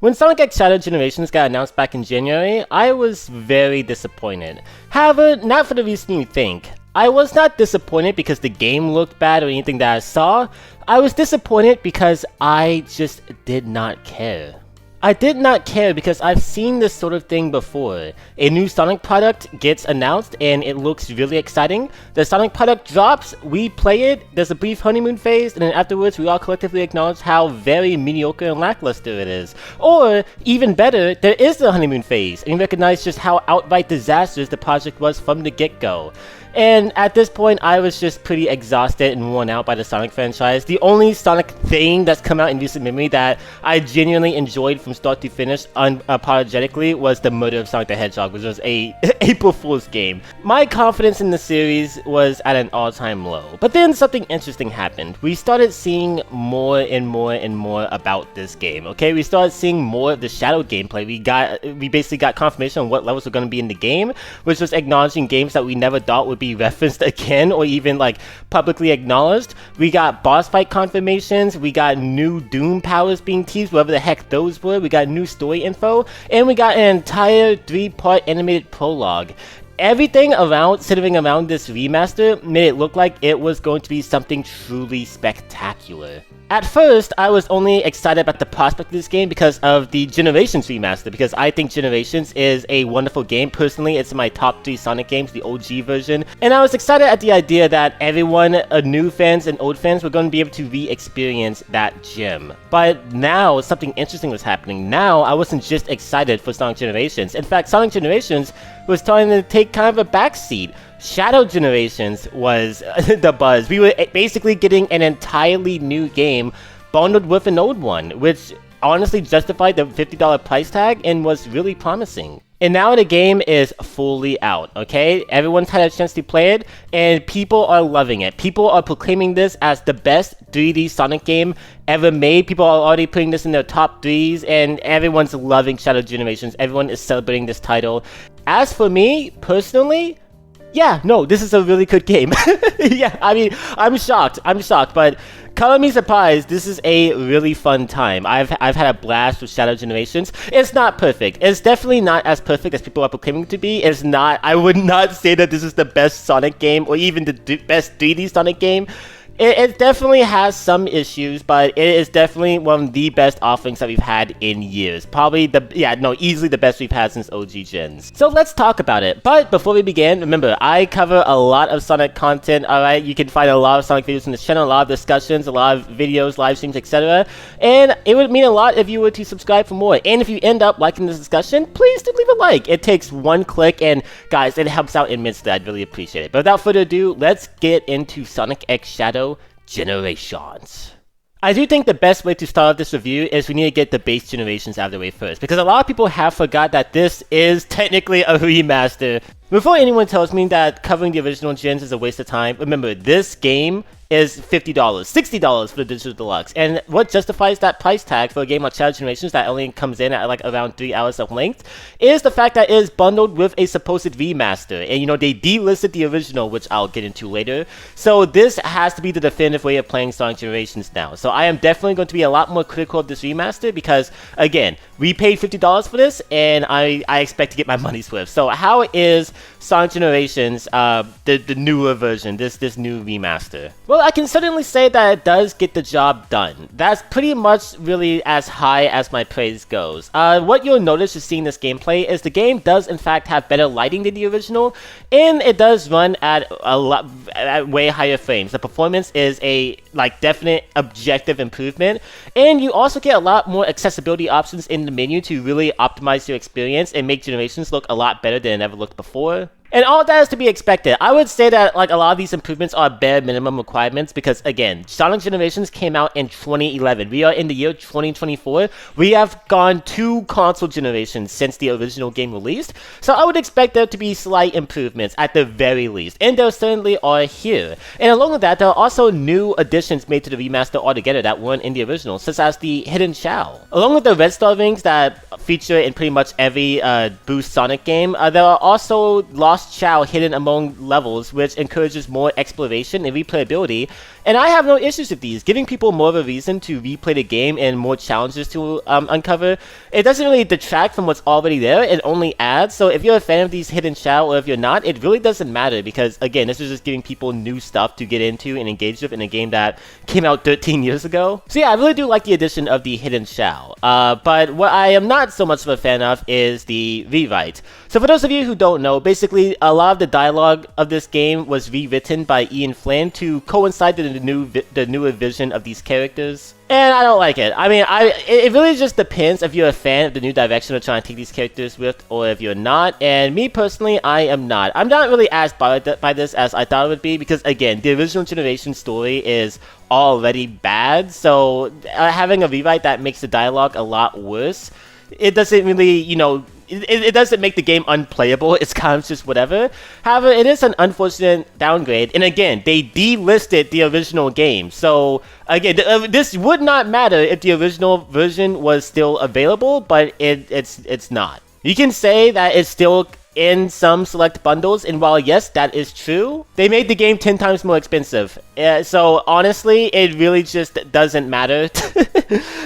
When Sonic X Shadow Generations got announced back in January, I was very disappointed. However, not for the reason you think. I was not disappointed because the game looked bad or anything that I saw. I was disappointed because I just did not care. I did not care because I've seen this sort of thing before. A new Sonic product gets announced and it looks really exciting. The Sonic product drops, we play it, there's a brief honeymoon phase, and then afterwards we all collectively acknowledge how very mediocre and lackluster it is. Or, even better, there is the honeymoon phase, and we recognize just how outright disastrous the project was from the get-go. And at this point, I was just pretty exhausted and worn out by the Sonic franchise. The only Sonic thing that's come out in recent memory that I genuinely enjoyed from start to finish unapologetically was the murder of Sonic the Hedgehog, which was a April Fool's game. My confidence in the series was at an all-time low. But then something interesting happened. We started seeing more and more and more about this game, okay? We started seeing more of the Shadow gameplay. We basically got confirmation on what levels were going to be in the game, which was acknowledging games that we never thought would be referenced again or even like publicly acknowledged. We got boss fight confirmations, we got new Doom powers being teased, whatever the heck those were, we got new story info, and we got an entire 3-part animated prologue. Everything centering around this remaster made it look like it was going to be something truly spectacular. At first, I was only excited about the prospect of this game because of the Generations remaster, because I think Generations is a wonderful game. Personally, it's in my top 3 Sonic games, the OG version, and I was excited at the idea that everyone, new fans and old fans, were going to be able to re-experience that gem. But now, something interesting was happening. Now, I wasn't just excited for Sonic Generations. In fact, Sonic Generations was starting to take kind of a backseat. Shadow Generations was the buzz. We were basically getting an entirely new game bundled with an old one, which honestly justified the $50 price tag and was really promising. And now the game is fully out, okay? Everyone's had a chance to play it, and people are loving it. People are proclaiming this as the best 3D Sonic game ever made. People are already putting this in their top 3s, and everyone's loving Shadow Generations. Everyone is celebrating this title. As for me, personally, yeah, no, this is a really good game. Yeah, I mean, I'm shocked, but color me surprised, this is a really fun time. I've had a blast with Shadow Generations. It's not perfect. It's definitely not as perfect as people are proclaiming it to be. It's not, I would not say that this is the best Sonic game, or even the best 3D Sonic game. It definitely has some issues, but it is definitely one of the best offerings that we've had in years. Probably easily the best we've had since OG Gens. So let's talk about it. But before we begin, remember, I cover a lot of Sonic content, alright? You can find a lot of Sonic videos on this channel, a lot of discussions, a lot of videos, live streams, etc. And it would mean a lot if you were to subscribe for more. And if you end up liking this discussion, please do leave a like. It takes one click, and guys, it helps out immensely. I'd really appreciate it. But without further ado, let's get into Sonic X Shadow Generations. I do think the best way to start off this review is we need to get the base Generations out of the way first, because a lot of people have forgot that this is technically a remaster. Before anyone tells me that covering the original gens is a waste of time, remember, this game is $50, $60 for the Digital Deluxe. And what justifies that price tag for a game like Shadow Generations that only comes in at like around 3 hours of length is the fact that it is bundled with a supposed remaster. And you know, they delisted the original, which I'll get into later. So this has to be the definitive way of playing Sonic Generations now. So I am definitely going to be a lot more critical of this remaster because, again, we paid $50 for this and I expect to get my money's worth. So how is Sonic Generations, the newer version, this new remaster? Well, I can certainly say that it does get the job done. That's pretty much really as high as my praise goes. What you'll notice just seeing this gameplay is the game does in fact have better lighting than the original, and it does run at at way higher frames. The performance is a definite objective improvement, and you also get a lot more accessibility options in the menu to really optimize your experience and make Generations look a lot better than it ever looked before. And all that is to be expected. I would say that a lot of these improvements are bare minimum requirements because, again, Sonic Generations came out in 2011. We are in the year 2024. We have gone 2 console generations since the original game released. So I would expect there to be slight improvements at the very least. And there certainly are here. And along with that, there are also new additions made to the remaster altogether that weren't in the original, such as the Hidden Shell. Along with the Red Star rings that feature in pretty much every Boost Sonic game, there are also Lost lost Chao hidden among levels, which encourages more exploration and replayability. And I have no issues with these, giving people more of a reason to replay the game and more challenges to uncover. It doesn't really detract from what's already there, it only adds. So if you're a fan of these hidden Chao, or if you're not, it really doesn't matter, because again, this is just giving people new stuff to get into and engage with in a game that came out 13 years ago. So yeah, I really do like the addition of the hidden Chao. But what I am not so much of a fan of is the rewrite. So for those of you who don't know, basically a lot of the dialogue of this game was rewritten by Ian Flynn to coincide with the newer vision of these characters. And I don't like it. I mean, it really just depends if you're a fan of the new direction they're trying to take these characters with, or if you're not. And me personally, I am not. I'm not really as bothered by this as I thought it would be, because again, the original generation story is already bad. So having a rewrite that makes the dialogue a lot worse, it doesn't really, you know, it doesn't make the game unplayable. It's kind of just whatever. However, it is an unfortunate downgrade. And again, they delisted the original game. So again, this would not matter if the original version was still available, but it's not. You can say that it's still in some select bundles, and while yes, that is true, they made the game 10 times more expensive. So honestly, it really just doesn't matter.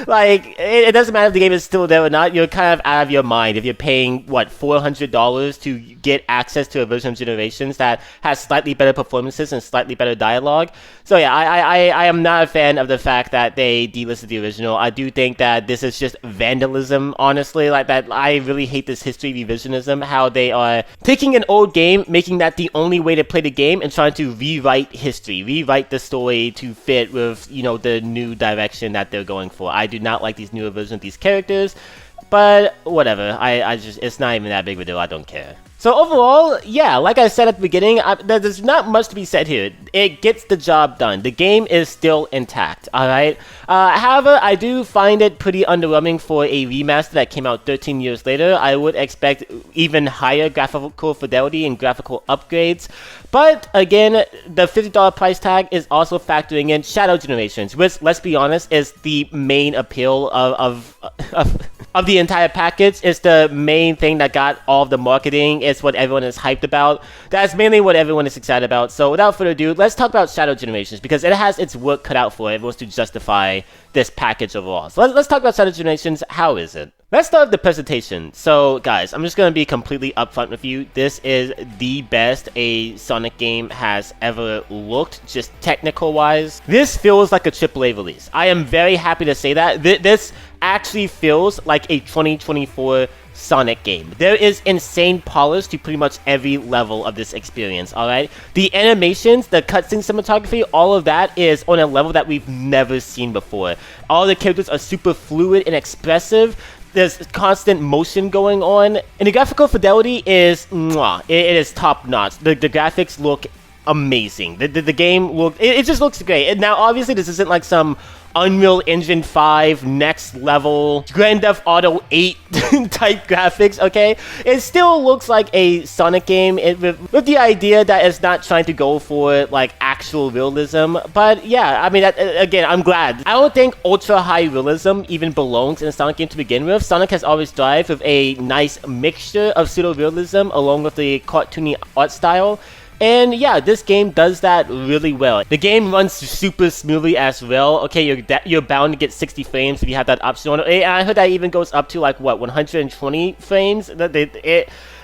Like, it doesn't matter if the game is still there or not. You're kind of out of your mind if you're paying, what, $400 to get access to a version of Generations that has slightly better performances and slightly better dialogue. So yeah, I am not a fan of the fact that they delisted the original. I do think that this is just vandalism, honestly. Like, that I really hate this history revisionism, how they are taking an old game, making that the only way to play the game, and trying to rewrite history, rewrite the story to fit with, you know, the new direction that they're going for. I do not like these newer versions of these characters, but whatever. I just, it's not even that big of a deal. I don't care. So overall, yeah, like I said at the beginning, there's not much to be said here. It gets the job done. The game is still intact, alright? However, I do find it pretty underwhelming for a remaster that came out 13 years later. I would expect even higher graphical fidelity and graphical upgrades. But again, the $50 price tag is also factoring in Shadow Generations, which, let's be honest, is the main appeal of the entire package. It's the main thing that got all of the marketing. It's what everyone is hyped about. That's mainly what everyone is excited about. So without further ado, let's talk about Shadow Generations, because it has its work cut out for it if it was to justify this package overall. So let's talk about Shadow Generations. How is it? Let's start with the presentation. So guys, I'm just going to be completely upfront with you. This is the best a Sonic game has ever looked, just technical wise. This feels like a AAA release. I am very happy to say that. This actually feels like a 2024 Sonic game. There is insane polish to pretty much every level of this experience, alright? The animations, the cutscene cinematography, all of that is on a level that we've never seen before. All the characters are super fluid and expressive. There's constant motion going on, and the graphical fidelity is mwah. It is top notch. The graphics look amazing. The game it just looks great. And now obviously this isn't like some Unreal Engine 5 next level Grand Theft Auto 8 type graphics, okay? It still looks like a Sonic game with the idea that it's not trying to go for like actual realism. But yeah, I mean, again, I'm glad. I don't think ultra high realism even belongs in a Sonic game to begin with. Sonic has always thrived with a nice mixture of pseudo realism along with the cartoony art style. And yeah, this game does that really well. The game runs super smoothly as well. Okay, you're bound to get 60 frames if you have that option on. And I heard that even goes up to like what, 120 frames.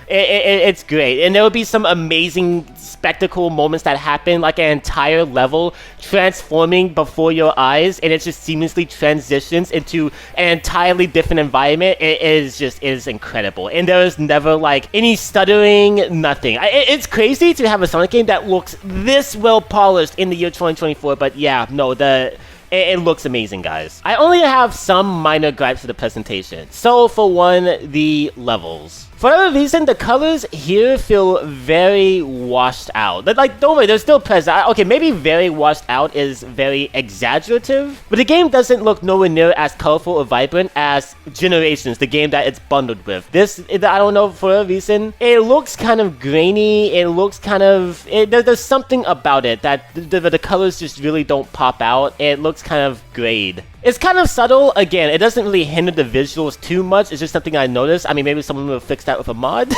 It's great, and there will be some amazing spectacle moments that happen, like an entire level transforming before your eyes, and it just seamlessly transitions into an entirely different environment. It is incredible, and there is never like any stuttering, nothing. It's crazy to have a Sonic game that looks this well polished in the year 2024. But yeah, no, it looks amazing, guys. I only have some minor gripes for the presentation. So for one, the levels. For whatever reason, the colors here feel very washed out. Like, don't worry, they're still present. Okay, maybe very washed out is very exaggerative, but the game doesn't look nowhere near as colorful or vibrant as Generations, the game that it's bundled with. This, I don't know, for a reason, it looks kind of grainy. It looks kind of... there's something about it that the colors just really don't pop out. It looks kind of grayed. It's kind of subtle. Again, it doesn't really hinder the visuals too much. It's just something I noticed. I mean, maybe someone will fix that with a mod.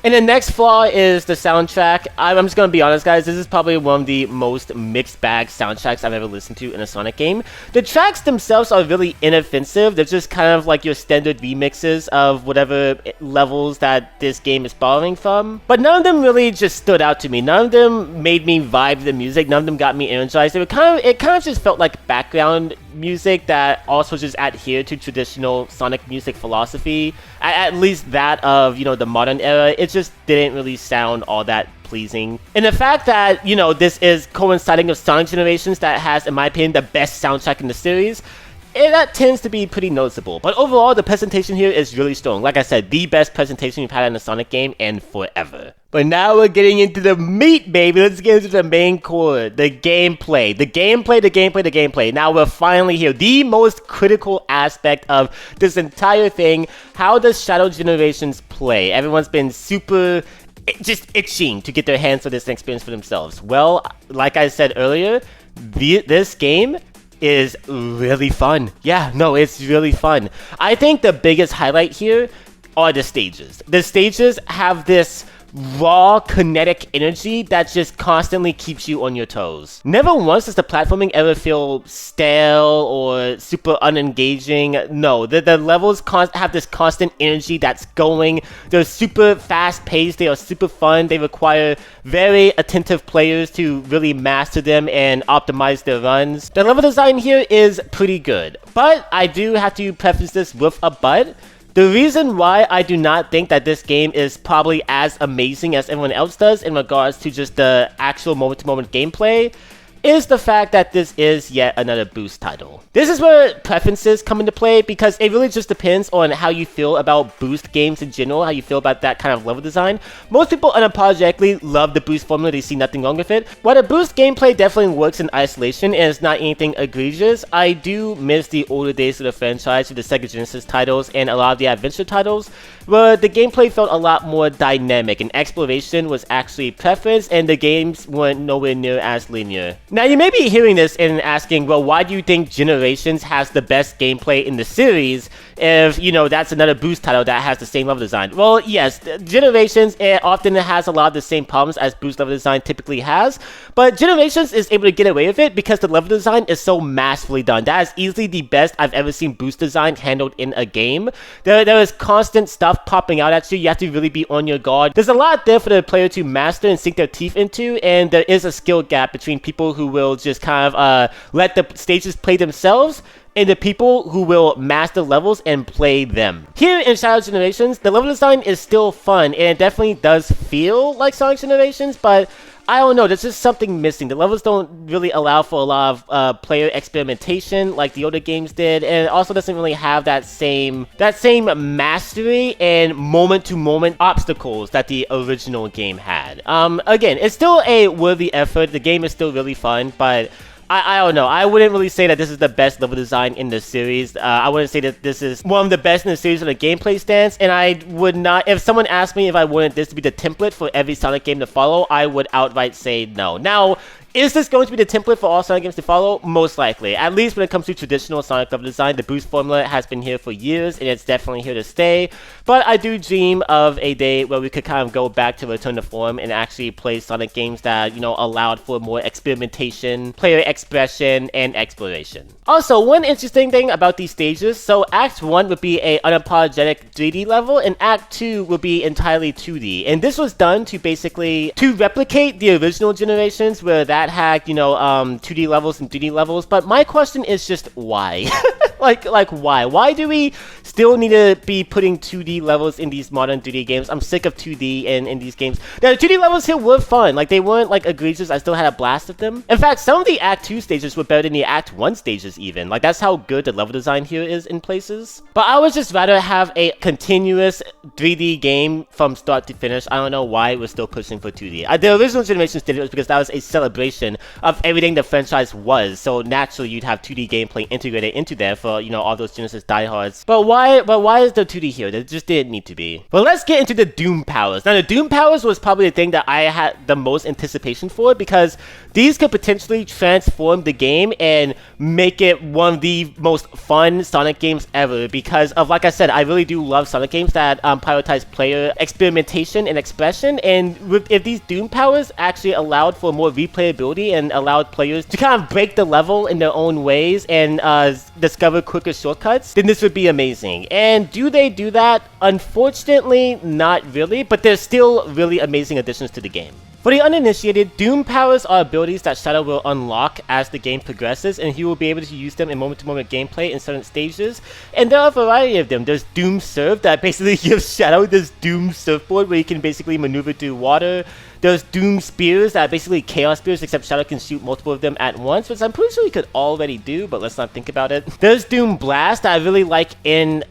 And the next flaw is the soundtrack. I'm just gonna be honest, guys. This is probably one of the most mixed bag soundtracks I've ever listened to in a Sonic game. The tracks themselves are really inoffensive. They're just kind of like your standard remixes of whatever levels that this game is borrowing from. But none of them really just stood out to me. None of them made me vibe to the music. None of them got me energized. It kind of just felt like background music that also just adhered to traditional Sonic music philosophy. At least that of, you know, the modern era. It just didn't really sound all that pleasing. And the fact that, you know, this is coinciding with Sonic Generations that has, in my opinion, the best soundtrack in the series, that tends to be pretty noticeable. But overall, the presentation here is really strong. Like I said, the best presentation we've had in a Sonic game and forever. But now we're getting into the meat, baby. Let's get into the main core, the gameplay. The gameplay. Now we're finally here. The most critical aspect of this entire thing. How does Shadow Generations play? Everyone's been super just itching to get their hands on this experience for themselves. Well, like I said earlier, this game is really fun. Yeah, no, it's really fun. I think the biggest highlight here are the stages. The stages have this raw kinetic energy that just constantly keeps you on your toes. Never once does the platforming ever feel stale or super unengaging. No, the levels have this constant energy that's going. They're super fast paced, they are super fun, they require very attentive players to really master them and optimize their runs. The level design here is pretty good, but I do have to preface this with a but. The reason why I do not think that this game is probably as amazing as everyone else does in regards to just the actual moment-to-moment gameplay is the fact that this is yet another Boost title. This is where preferences come into play because it really just depends on how you feel about Boost games in general, how you feel about that kind of level design. Most people unapologetically love the Boost formula, they see nothing wrong with it. While the Boost gameplay definitely works in isolation and it's not anything egregious, I do miss the older days of the franchise with the Sega Genesis titles and a lot of the adventure titles, where the gameplay felt a lot more dynamic and exploration was actually preference and the games weren't nowhere near as linear. Now, you may be hearing this and asking, well, why do you think Generations has the best gameplay in the series if, you know, that's another Boost title that has the same level design? Well, yes, Generations often has a lot of the same problems as Boost level design typically has, but Generations is able to get away with it because the level design is so masterfully done. That is easily the best I've ever seen Boost design handled in a game. There is constant stuff popping out at you. You have to really be on your guard. There's a lot there for the player to master and sink their teeth into, and there is a skill gap between people who will just kind of let the stages play themselves and the people who will master levels and play them. Here in Shadow Generations, the level design is still fun and it definitely does feel like Sonic Generations, but I don't know, there's just something missing. The levels don't really allow for a lot of player experimentation like the older games did, and it also doesn't really have that same mastery and moment-to-moment obstacles that the original game had. Again, it's still a worthy effort. The game is still really fun, but I don't know. I wouldn't really say that this is the best level design in the series. I wouldn't say that this is one of the best in the series from a gameplay stance, and I would not, if someone asked me if I wanted this to be the template for every Sonic game to follow, I would outright say no. Now, is this going to be the template for all Sonic games to follow? Most likely. At least when it comes to traditional Sonic level design, the Boost formula has been here for years, and it's definitely here to stay. But I do dream of a day where we could kind of go back to return to form and actually play Sonic games that, you know, allowed for more experimentation, player expression, and exploration. Also, one interesting thing about these stages, so Act 1 would be a unapologetic 3D level, and Act 2 would be entirely 2D. And this was done to basically, to replicate the original Generations, where that had, you know, 2D levels and 3D levels, but my question is just why? like why? Why do we still need to be putting 2D levels in these modern 3D games? I'm sick of 2D in these games. Now, the 2D levels here were fun. Like, they weren't, like, egregious. I still had a blast with them. In fact, some of the Act 2 stages were better than the Act 1 stages even. Like, that's how good the level design here is in places. But I would just rather have a continuous 3D game from start to finish. I don't know why we're still pushing for 2D. The original Generations did it because that was a celebration of everything the franchise was, so naturally you'd have 2D gameplay integrated into there for for, you know, all those Genesis diehards. But why is there 2D here? There just didn't need to be. But let's get into the Doom powers. Now, the Doom powers was probably the thing that I had the most anticipation for, because these could potentially transform the game and make it one of the most fun Sonic games ever, because of, like I said, I really do love Sonic games that prioritize player experimentation and expression, and if these Doom powers actually allowed for more replayability and allowed players to kind of break the level in their own ways and discover quicker shortcuts, then this would be amazing. And do they do that? Unfortunately, not really, but they're still really amazing additions to the game. For the uninitiated, Doom powers are abilities that Shadow will unlock as the game progresses, and he will be able to use them in moment-to-moment gameplay in certain stages. And there are a variety of them. There's Doom Surf that basically gives Shadow this Doom surfboard where he can basically maneuver through water. There's Doom Spears that are basically Chaos Spears, except Shadow can shoot multiple of them at once, which I'm pretty sure he could already do, but let's not think about it. There's Doom Blast that I really like in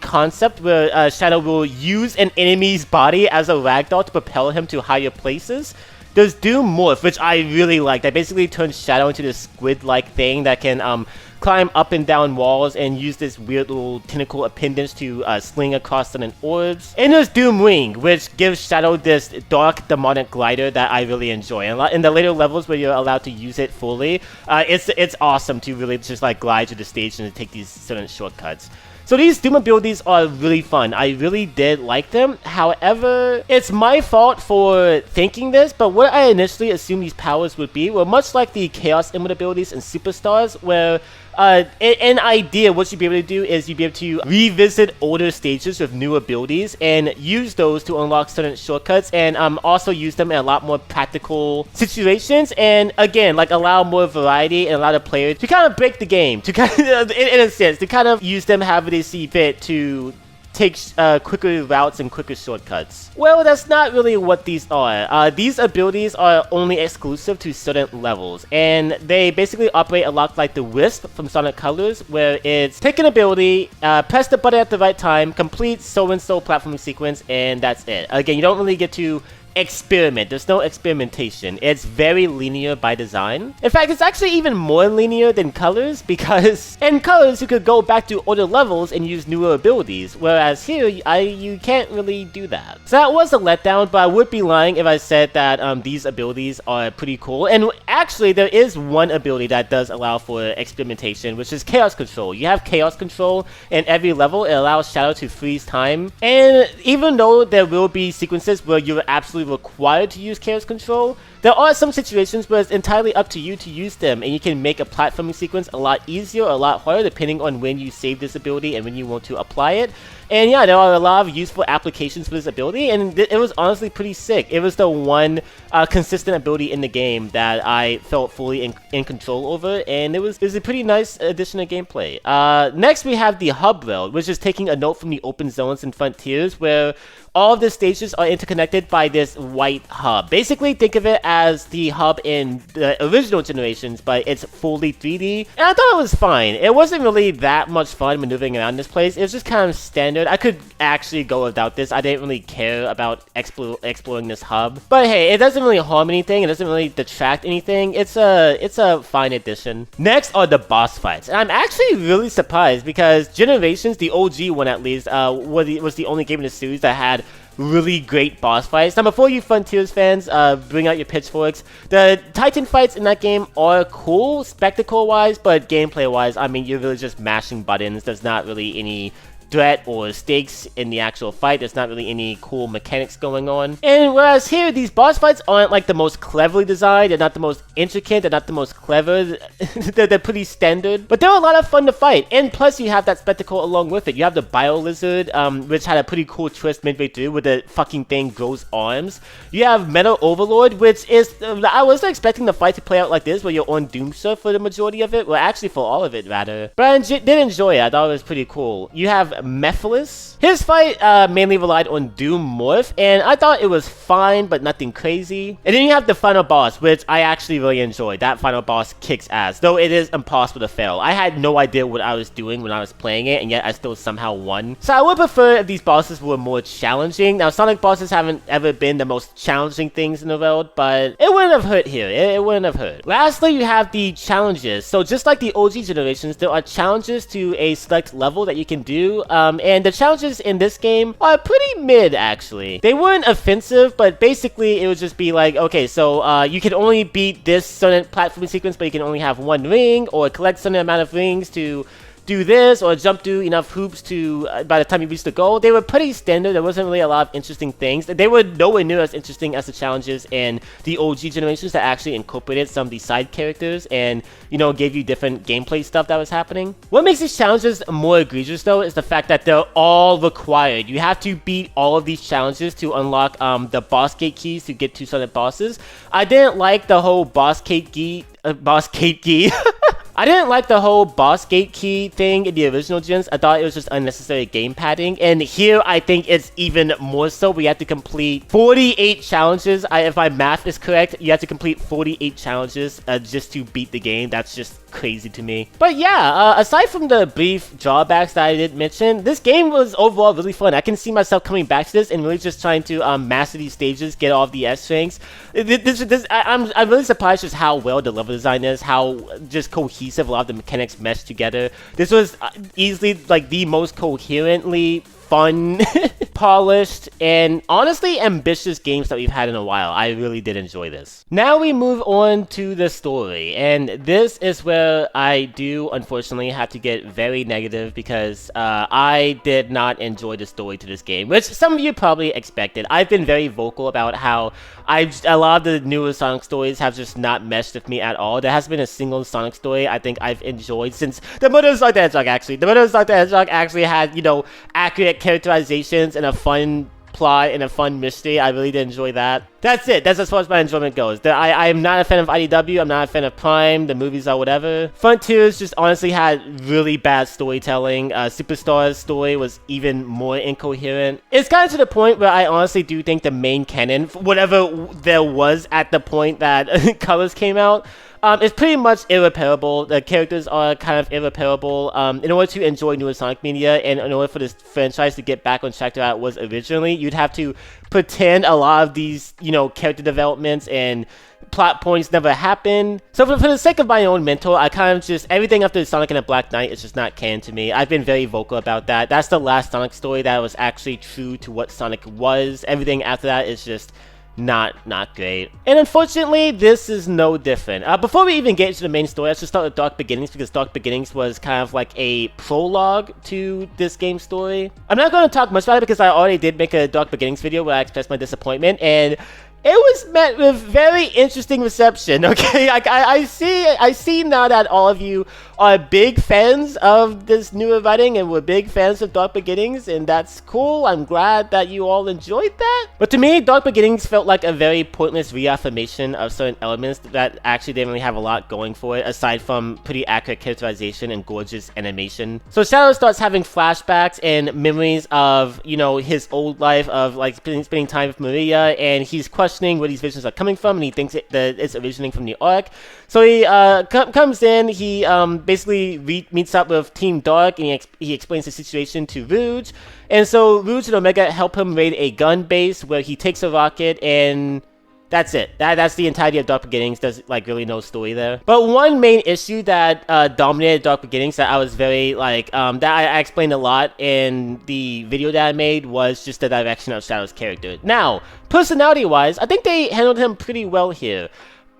concept, where Shadow will use an enemy's body as a ragdoll to propel him to higher places. There's Doom Morph, which I really like. That basically turns Shadow into this squid-like thing that can climb up and down walls and use this weird little tentacle appendage to sling across sudden orbs. And there's Doom Wing, which gives Shadow this dark demonic glider that I really enjoy. And in the later levels where you're allowed to use it fully, it's awesome to really just like glide to the stage and to take these certain shortcuts. So these Doom abilities are really fun. I really did like them. However, it's my fault for thinking this, but what I initially assumed these powers would be were much like the Chaos Emerald abilities in Superstars, where an idea what you'd be able to do is you'd be able to revisit older stages with new abilities and use those to unlock certain shortcuts, and also use them in a lot more practical situations, and again, like allow more variety and allow the player to kind of break the game, to kind of, in a sense, to kind of use them however they see fit to take quicker routes and quicker shortcuts. Well, that's not really what these are. These abilities are only exclusive to certain levels, and they basically operate a lot like the Wisp from Sonic Colors, where it's pick an ability, press the button at the right time, complete so-and-so platforming sequence, and that's it. Again, you don't really get to experiment. There's no experimentation. It's very linear by design. In fact, it's actually even more linear than Colors, because in Colors you could go back to older levels and use newer abilities, whereas here you can't really do that. So that was a letdown, but I would be lying if I said that these abilities are pretty cool. And actually, there is one ability that does allow for experimentation, which is Chaos Control. You have Chaos Control in every level. It allows Shadow to freeze time, and even though there will be sequences where you're absolutely required to use Chaos Control, there are some situations where it's entirely up to you to use them, and you can make a platforming sequence a lot easier or a lot harder depending on when you save this ability and when you want to apply it. And yeah, there are a lot of useful applications for this ability, and it was honestly pretty sick. It was the one consistent ability in the game that I felt fully in control over, and it was a pretty nice addition to gameplay. Next, we have the Hub World, which is taking a note from the open zones and frontiers, where all of the stages are interconnected by this white hub. Basically, think of it as the hub in the original generations, but it's fully 3D. And I thought it was fine. It wasn't really that much fun maneuvering around this place. It was just kind of standard. I could actually go without this. I didn't really care about exploring this hub. But hey, it doesn't really harm anything. It doesn't really detract anything. It's a fine addition. Next are the boss fights. And I'm actually really surprised, because Generations, the OG one at least, was the only game in the series that had really great boss fights. Now, before you Frontiers fans bring out your pitchforks, the Titan fights in that game are cool, spectacle-wise, but gameplay-wise, I mean, you're really just mashing buttons. There's not really any threat or stakes in the actual fight. There's not really any cool mechanics going on. And whereas here, these boss fights aren't like the most cleverly designed, they're not the most intricate, they're not the most clever, they're pretty standard, but they're a lot of fun to fight. And plus, you have that spectacle along with it. You have the Bio Lizard, which had a pretty cool twist midway through, where the fucking thing grows arms. You have Metal Overlord, which is, I wasn't expecting the fight to play out like this, where you're on Doomsurf for the majority of it, well, actually for all of it, rather. But I did enjoy it. I thought it was pretty cool. You have Mephiles. His fight mainly relied on Doom Morph, and I thought it was fine, but nothing crazy. And then you have the final boss, which I actually really enjoyed. That final boss kicks ass, though it is impossible to fail. I had no idea what I was doing when I was playing it, and yet I still somehow won. So I would prefer if these bosses were more challenging. Now, Sonic bosses haven't ever been the most challenging things in the world, but it wouldn't have hurt here. It wouldn't have hurt. Lastly, you have the challenges. So just like the OG generations, there are challenges to a select level that you can do, and the challenges in this game are pretty mid, actually. They weren't offensive, but basically it would just be like, okay, so you can only beat this certain platforming sequence, but you can only have one ring, or collect a certain amount of rings to do this, or jump through enough hoops to by the time you reach the goal. They were pretty standard. There wasn't really a lot of interesting things. They were nowhere near as interesting as the challenges in the OG generations that actually incorporated some of these side characters and, you know, gave you different gameplay stuff that was happening. What makes these challenges more egregious, though, is the fact that they're all required. You have to beat all of these challenges to unlock the boss gate keys to get to certain bosses. I didn't like the whole boss gate key I didn't like the whole boss gate key thing in the original gens. I thought it was just unnecessary game padding. And here, I think it's even more so. We have to complete 48 challenges. If my math is correct, you have to complete 48 challenges just to beat the game. That's just crazy to me. But yeah, aside from the brief drawbacks that I did mention, this game was overall really fun. I can see myself coming back to this and really just trying to master these stages, get all of the S ranks. I'm really surprised just how well the level design is, how just cohesive a lot of the mechanics mesh together. This was easily like the most coherently fun, polished, and honestly ambitious games that we've had in a while. I really did enjoy this. Now we move on to the story, and this is where I do unfortunately have to get very negative because I did not enjoy the story to this game, which some of you probably expected. I've been very vocal about how a lot of the newer Sonic stories have just not meshed with me at all. There hasn't been a single Sonic story I think I've enjoyed since the Murder of Sonic the Hedgehog, actually. The Murder of Sonic the Hedgehog actually had, you know, accurate characterizations and a fun plot and a fun mystery. I really did enjoy that. That's it. That's as far as my enjoyment goes. I am not a fan of IDW. I'm not a fan of Prime, the movies or whatever. Frontiers just honestly had really bad storytelling. Superstar's story was even more incoherent. It's gotten to the point where I honestly do think the main canon, whatever there was at the point that Colors came out, it's pretty much irreparable. The characters are kind of irreparable. In order to enjoy newer Sonic media and in order for this franchise to get back on track to how it was originally, you'd have to pretend a lot of these, you know, character developments and plot points never happened. So for the sake of my own mental, I kind of just, everything after Sonic and the Black Knight is just not canon to me. I've been very vocal about that. That's the last Sonic story that was actually true to what Sonic was. Everything after that is just not great. And unfortunately, this is no different. Before we even get into the main story, let's just start with Dark Beginnings, because Dark Beginnings was kind of like a prologue to this game's story. I'm not going to talk much about it because I already did make a Dark Beginnings video where I expressed my disappointment, and it was met with very interesting reception, okay? I see now that all of you are big fans of this newer writing and were big fans of Dark Beginnings, and that's cool. I'm glad that you all enjoyed that. But to me, Dark Beginnings felt like a very pointless reaffirmation of certain elements that actually didn't really have a lot going for it, aside from pretty accurate characterization and gorgeous animation. So Shadow starts having flashbacks and memories of, you know, his old life of like spending time with Maria, and he's questioning where these visions are coming from, and he thinks that it's originating from the Ark. So he comes in, he basically meets up with Team Dark, and he explains the situation to Rouge. And so Rouge and Omega help him raid a gun base where he takes a rocket, and that's it. That's the entirety of Dark Beginnings. There's like really no story there. But one main issue that dominated Dark Beginnings that I was very like that I explained a lot in the video that I made was just the direction of Shadow's character. Now, personality-wise, I think they handled him pretty well here.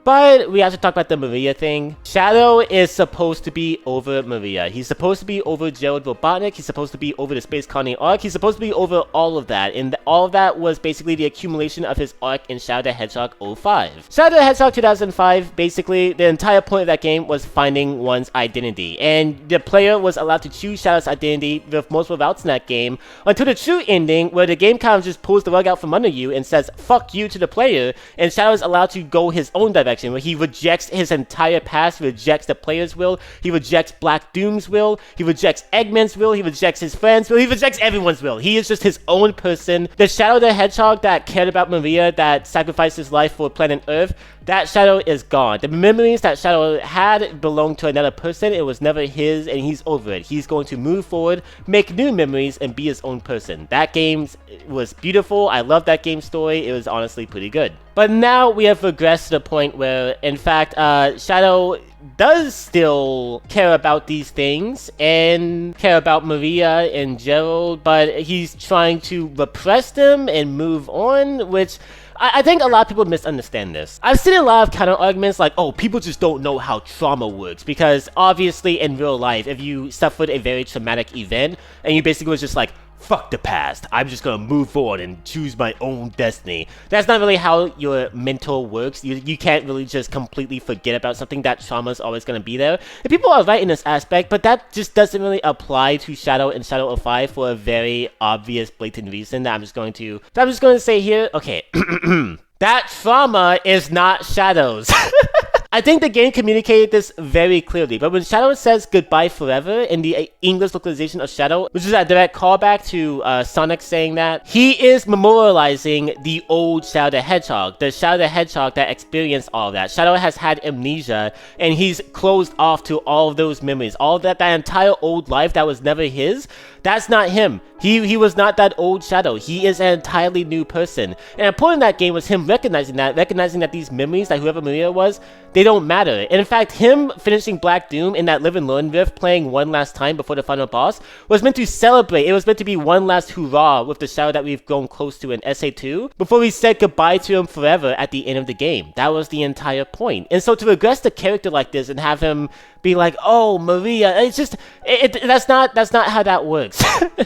But we have to talk about the Maria thing. Shadow is supposed to be over Maria. He's supposed to be over Gerald Robotnik. He's supposed to be over the Space Colony arc. He's supposed to be over all of that. And all of that was basically the accumulation of his arc in Shadow the Hedgehog 05. Shadow the Hedgehog 2005, basically, the entire point of that game was finding one's identity. And the player was allowed to choose Shadow's identity with multiple routes in that game until the true ending, where the game kind of just pulls the rug out from under you and says, fuck you to the player, and Shadow is allowed to go his own direction direction, where he rejects his entire past, he rejects the player's will, he rejects Black Doom's will, he rejects Eggman's will, he rejects his friends' will, he rejects everyone's will. He is just his own person. The Shadow the Hedgehog that cared about Maria, that sacrificed his life for planet Earth, that Shadow is gone. The memories that Shadow had belonged to another person. It was never his, and he's over it. He's going to move forward, make new memories, and be his own person. That game was beautiful. I love that game story. It was honestly pretty good. But now we have regressed to the point where, in fact, Shadow does still care about these things and care about Maria and Gerald, but he's trying to repress them and move on, which I think a lot of people misunderstand this. I've seen a lot of counter arguments like, oh, people just don't know how trauma works, because obviously in real life, if you suffered a very traumatic event and you basically was just like, fuck the past, I'm just gonna move forward and choose my own destiny. That's not really how your mental works. You can't really just completely forget about something. That trauma is always gonna be there. And people are right in this aspect, but that just doesn't really apply to Shadow and Shadow of 5 for a very obvious, blatant reason that I'm just going to say here. Okay, that trauma is not Shadow's. I think the game communicated this very clearly, but when Shadow says goodbye forever in the English localization of Shadow, which is a direct callback to Sonic saying that, he is memorializing the old Shadow the Hedgehog, the Shadow the Hedgehog that experienced all of that. Shadow has had amnesia, and he's closed off to all of those memories, all of that entire old life that was never his. That's not him. He was not that old Shadow. He is an entirely new person. And the point of that game was him recognizing that these memories, that whoever Maria was, they don't matter. And in fact, him finishing Black Doom in that Live and Learn rift, playing one last time before the final boss, was meant to celebrate. It was meant to be one last hurrah with the Shadow that we've grown close to in SA2, before we said goodbye to him forever at the end of the game. That was the entire point. And so to regress the character like this and have him be like, oh, Maria, it's just, that's not how that works.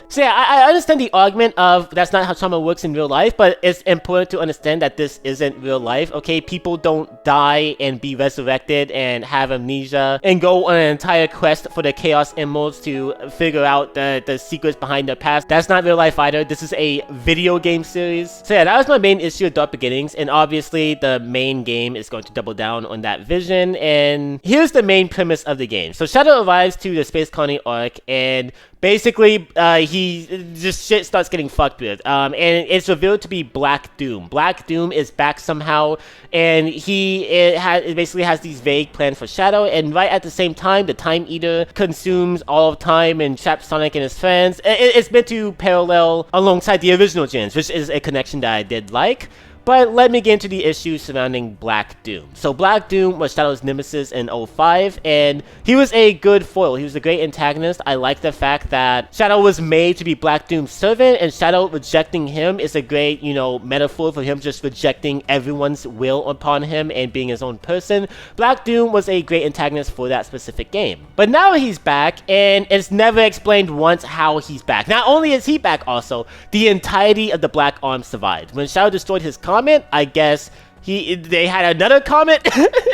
So yeah, I understand the argument of that's not how trauma works in real life, but it's important to understand that this isn't real life, okay? People don't die and be resurrected and have amnesia and go on an entire quest for the Chaos Emeralds to figure out the secrets behind their past. That's not real life either. This is a video game series. So yeah, that was my main issue with Dark Beginnings, and obviously the main game is going to double down on that vision, and here's the main premise of the game. So Shadow arrives to the Space Colony arc, and basically, just shit starts getting fucked with, and it's revealed to be Black Doom. Black Doom is back somehow, and it basically has these vague plans for Shadow, and right at the same time, the Time Eater consumes all of time and traps Sonic and his friends. It's meant to parallel alongside the original gens, which is a connection that I did like. But let me get into the issues surrounding Black Doom. So Black Doom was Shadow's nemesis in 05, and he was a good foil. He was a great antagonist. I like the fact that Shadow was made to be Black Doom's servant, and Shadow rejecting him is a great, metaphor for him just rejecting everyone's will upon him and being his own person. Black Doom was a great antagonist for that specific game. But now he's back, and it's never explained once how he's back. Not only is he back, also, the entirety of the Black Arm survived. When Shadow destroyed his comet, I guess they had another comet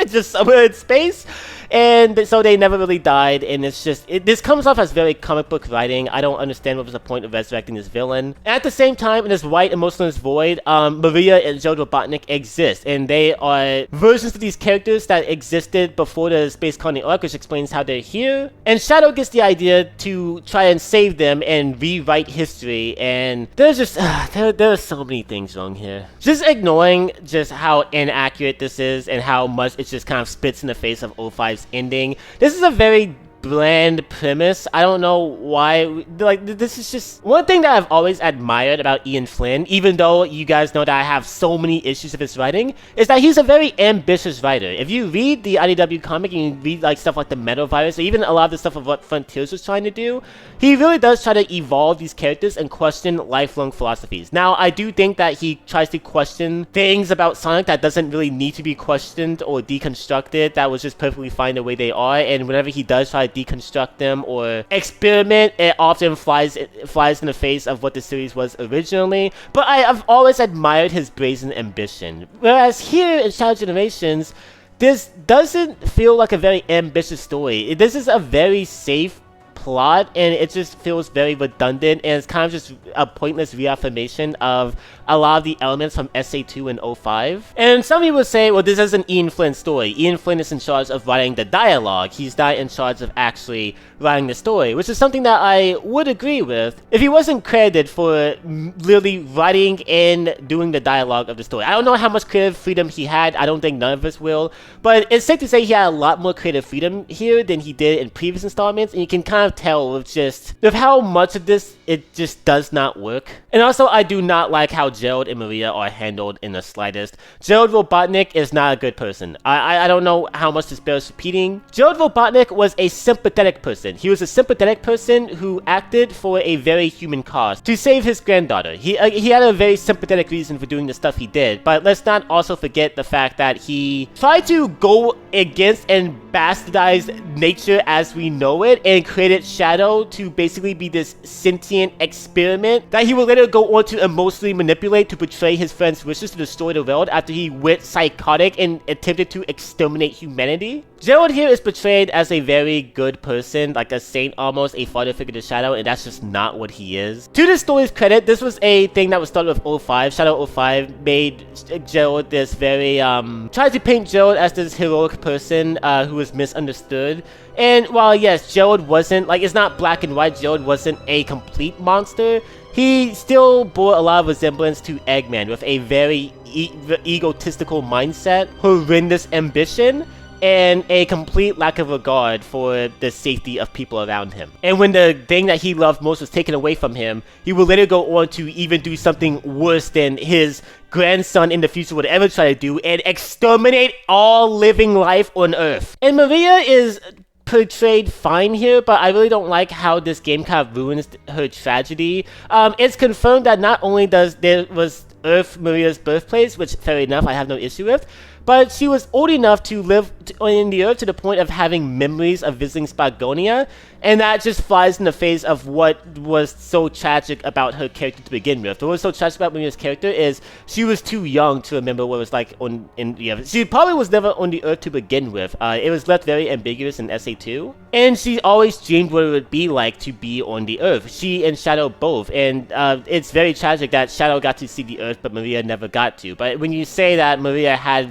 just somewhere in space, and so they never really died. And it's just this comes off as very comic book writing. I don't understand what was the point of resurrecting this villain. And at the same time, in this white emotionless void, Maria and Joe Robotnik exist, and they are versions of these characters that existed before the Space Colony arc, which explains how they're here. And Shadow gets the idea to try and save them and rewrite history, and there's just there are so many things wrong here. Just ignoring just how inaccurate this is and how much it just kind of spits in the face of 05's ending. This is a very bland premise. I don't know why. This is just one thing that I've always admired about Ian Flynn, even though you guys know that I have so many issues with his writing, is that he's a very ambitious writer. If you read the IDW comic and you read stuff like the Metal Virus, or even a lot of the stuff of what Frontiers was trying to do, he really does try to evolve these characters and question lifelong philosophies. Now, I do think that he tries to question things about Sonic that doesn't really need to be questioned or deconstructed, that was just perfectly fine the way they are, and whenever he does try to deconstruct them or experiment, it often flies in the face of what the series was originally. But I've always admired his brazen ambition. Whereas here in Shadow Generations, this doesn't feel like a very ambitious story. This is a very safe plot, and it just feels very redundant, and it's kind of just a pointless reaffirmation of a lot of the elements from SA2 and 05. And some people say, well, this isn't Ian Flynn's story. Ian Flynn is in charge of writing the dialogue. He's not in charge of actually writing the story, which is something that I would agree with if he wasn't credited for literally writing and doing the dialogue of the story. I don't know how much creative freedom he had. I don't think none of us will, but it's safe to say he had a lot more creative freedom here than he did in previous installments, and you can kind of tell with how much of this it just does not work. And also, I do not like how Gerald and Maria are handled in the slightest. Gerald Robotnik is not a good person. I don't know how much this bears repeating. Gerald Robotnik was a sympathetic person. He was a sympathetic person who acted for a very human cause to save his granddaughter. He had a very sympathetic reason for doing the stuff he did, but let's not also forget the fact that he tried to go against and bastardize nature as we know it and created Shadow to basically be this sentient experiment that he would later go on to emotionally manipulate to betray his friend's wishes to destroy the world after he went psychotic and attempted to exterminate humanity. Gerald here is portrayed as a very good person, like a saint almost, a father figure to Shadow, and that's just not what he is. To the story's credit, this was a thing that was started with 05. Shadow 05 made Gerald this very, tried to paint Gerald as this heroic person who was misunderstood. And while yes, Gerald wasn't, like, it's not black and white, Gerald wasn't a complete monster, he still bore a lot of resemblance to Eggman with a very egotistical mindset, horrendous ambition, and a complete lack of regard for the safety of people around him. And when the thing that he loved most was taken away from him, he would later go on to even do something worse than his grandson in the future would ever try to do, and exterminate all living life on Earth. And Maria is portrayed fine here, but I really don't like how this game kind of ruins her tragedy. It's confirmed that not only was Earth Maria's birthplace, which fair enough, I have no issue with, but she was old enough to live in the Earth to the point of having memories of visiting Spagonia, and that just flies in the face of what was so tragic about her character to begin with. What was so tragic about Maria's character is she was too young to remember what it was like in the Earth. She probably was never on the Earth to begin with. It was left very ambiguous in SA2, and she always dreamed what it would be like to be on the Earth. She and Shadow both, and it's very tragic that Shadow got to see the Earth, but Maria never got to. But when you say that Maria has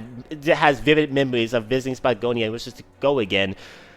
vivid memories of visiting Spagonia and wishes to go again,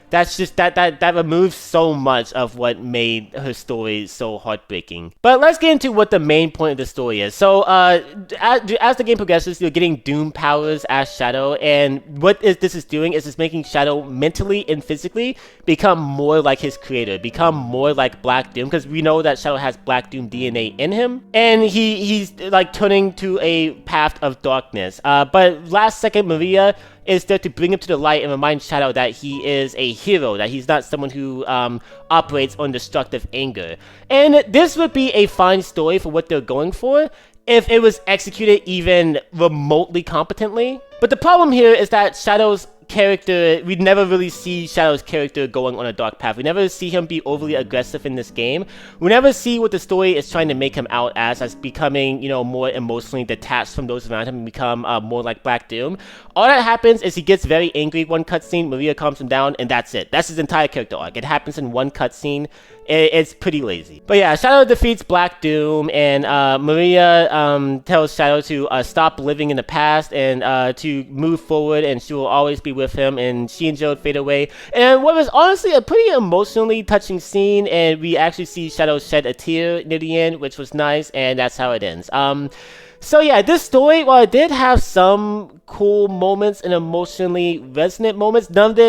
that's just that removes so much of what made her story so heartbreaking. But let's get into what the main point of the story is. So as the game progresses, you're getting Doom powers as Shadow, and what this is doing is it's making Shadow mentally and physically become more like his creator, become more like Black Doom, because we know that Shadow has Black Doom DNA in him, and he's like turning to a path of darkness. But last second, Maria is there to bring him to the light and remind Shadow that he is a hero, that he's not someone who operates on destructive anger. And this would be a fine story for what they're going for if it was executed even remotely competently. But the problem here is that Shadow's character, we never really see Shadow's character going on a dark path. We never see him be overly aggressive in this game. We never see what the story is trying to make him out as becoming, you know, more emotionally detached from those around him and become more like Black Doom. All that happens is he gets very angry one cutscene, Maria calms him down, and that's it. That's his entire character arc. It happens in one cutscene. It's pretty lazy. But yeah, Shadow defeats Black Doom, and Maria tells Shadow to stop living in the past and to move forward, and she will always be with him, and she and Gerald fade away. And what was honestly a pretty emotionally touching scene, and we actually see Shadow shed a tear near the end, which was nice, and that's how it ends. So yeah, this story, while it did have some cool moments and emotionally resonant moments, none of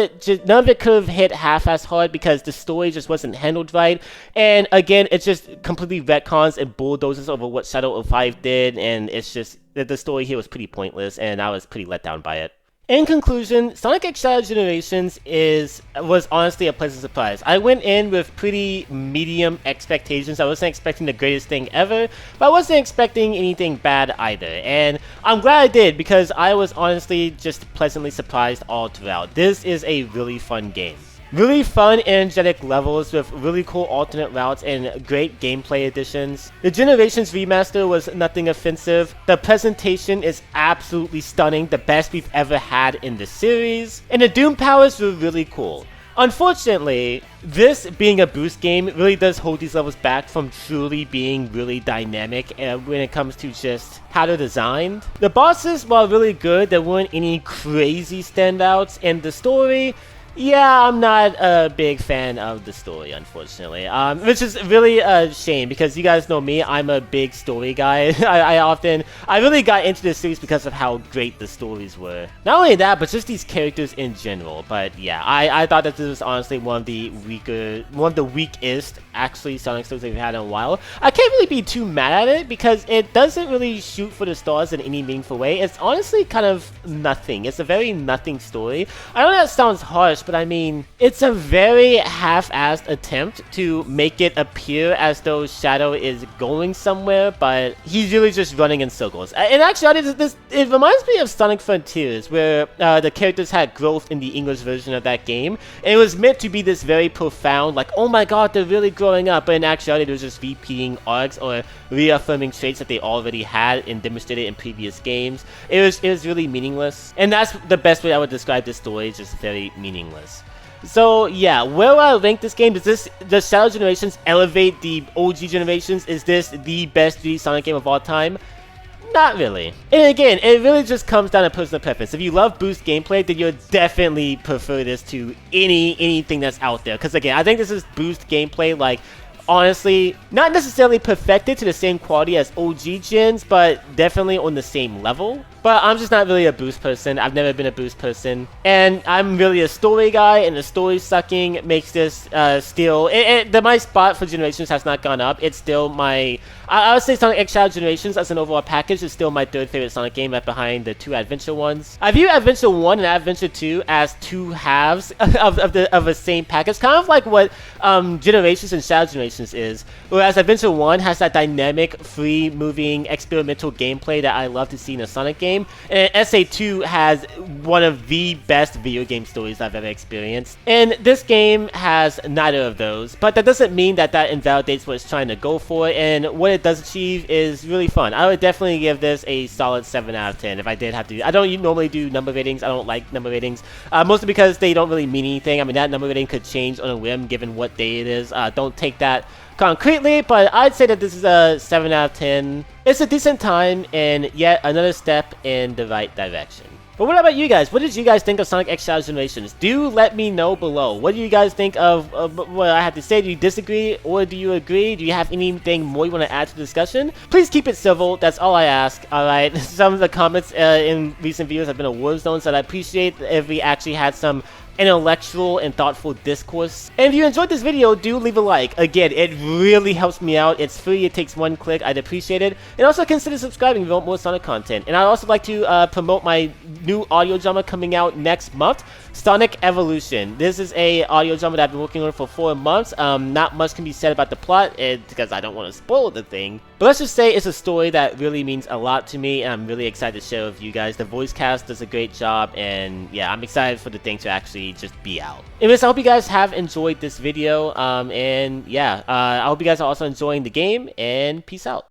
it could have hit half as hard because the story just wasn't handled right. And again, it just completely retcons and bulldozes over what Shadow 05 did, and it's just that the story here was pretty pointless, and I was pretty let down by it. In conclusion, Sonic X Shadow Generations was honestly a pleasant surprise. I went in with pretty medium expectations. I wasn't expecting the greatest thing ever, but I wasn't expecting anything bad either. And I'm glad I did, because I was honestly just pleasantly surprised all throughout. This is a really fun game. Really fun, energetic levels with really cool alternate routes and great gameplay additions. The Generations Remaster was nothing offensive. The presentation is absolutely stunning, the best we've ever had in the series. And the Doom powers were really cool. Unfortunately, this being a boost game really does hold these levels back from truly being really dynamic when it comes to just how they're designed. The bosses, while really good, there weren't any crazy standouts, and the story, yeah, I'm not a big fan of the story, unfortunately, which is really a shame because you guys know me, I'm a big story guy. I really got into this series because of how great the stories were. Not only that, but just these characters in general. But yeah, I thought that this was honestly one of the weakest, actually, Sonic stories we've had in a while. I can't really be too mad at it because it doesn't really shoot for the stars in any meaningful way. It's honestly kind of nothing. It's a very nothing story. I know that sounds harsh, but I mean, it's a very half-assed attempt to make it appear as though Shadow is going somewhere, but he's really just running in circles. And actually, it reminds me of Sonic Frontiers, where the characters had growth in the English version of that game. And it was meant to be this very profound, like, oh my god, they're really growing up, but in actuality, it was just repeating arcs or reaffirming traits that they already had and demonstrated in previous games. It was really meaningless. And that's the best way I would describe this story, just very meaningless. So yeah, where I rank this game, does Shadow Generations elevate the OG generations? Is this the best 3D Sonic game of all time? Not really. And again, it really just comes down to personal preference. If you love boost gameplay, then you'll definitely prefer this to anything that's out there. Because again, I think this is boost gameplay, like, honestly, not necessarily perfected to the same quality as OG gens, but definitely on the same level. But I'm just not really a boost person. I've never been a boost person. And I'm really a story guy, and the story sucking makes this still... my spot for Generations has not gone up. It's still my... I would say Sonic X Shadow Generations as an overall package is still my third favorite Sonic game, right behind the two Adventure ones. I view Adventure 1 and Adventure 2 as two halves of a same package. Kind of like what Generations and Shadow Generations is. Whereas Adventure 1 has that dynamic, free-moving, experimental gameplay that I love to see in a Sonic game. And SA2 has one of the best video game stories I've ever experienced. And this game has neither of those, but that doesn't mean that invalidates what it's trying to go for, and what it does achieve is really fun. I would definitely give this a solid 7 out of 10 if I did have to. I don't normally do number ratings. I don't like number ratings, mostly because they don't really mean anything. I mean, that number rating could change on a whim given what day it is. Don't take that concretely, but I'd say that this is a 7 out of 10. It's a decent time and yet another step in the right direction. But what about you guys? What did you guys think of Sonic X Shadow Generations? Do let me know below. What do you guys think of what I have to say? Do you disagree or do you agree? Do you have anything more you want to add to the discussion? Please keep it civil. That's all I ask. Alright, some of the comments in recent videos have been a war zone, so I'd appreciate if we actually had some intellectual and thoughtful discourse. And if you enjoyed this video, do leave a like. Again, it really helps me out. It's free. It takes one click. I'd appreciate it. And also consider subscribing if you want more Sonic content. And I'd also like to promote my new audio drama coming out next month, Sonic Evolution. This is a audio drama that I've been working on for 4 months. Not much can be said about the plot because I don't want to spoil the thing. But let's just say it's a story that really means a lot to me, and I'm really excited to share with you guys. The voice cast does a great job, and yeah, I'm excited for the thing to actually just be out. Anyways, I hope you guys have enjoyed this video, and yeah, I hope you guys are also enjoying the game, and peace out.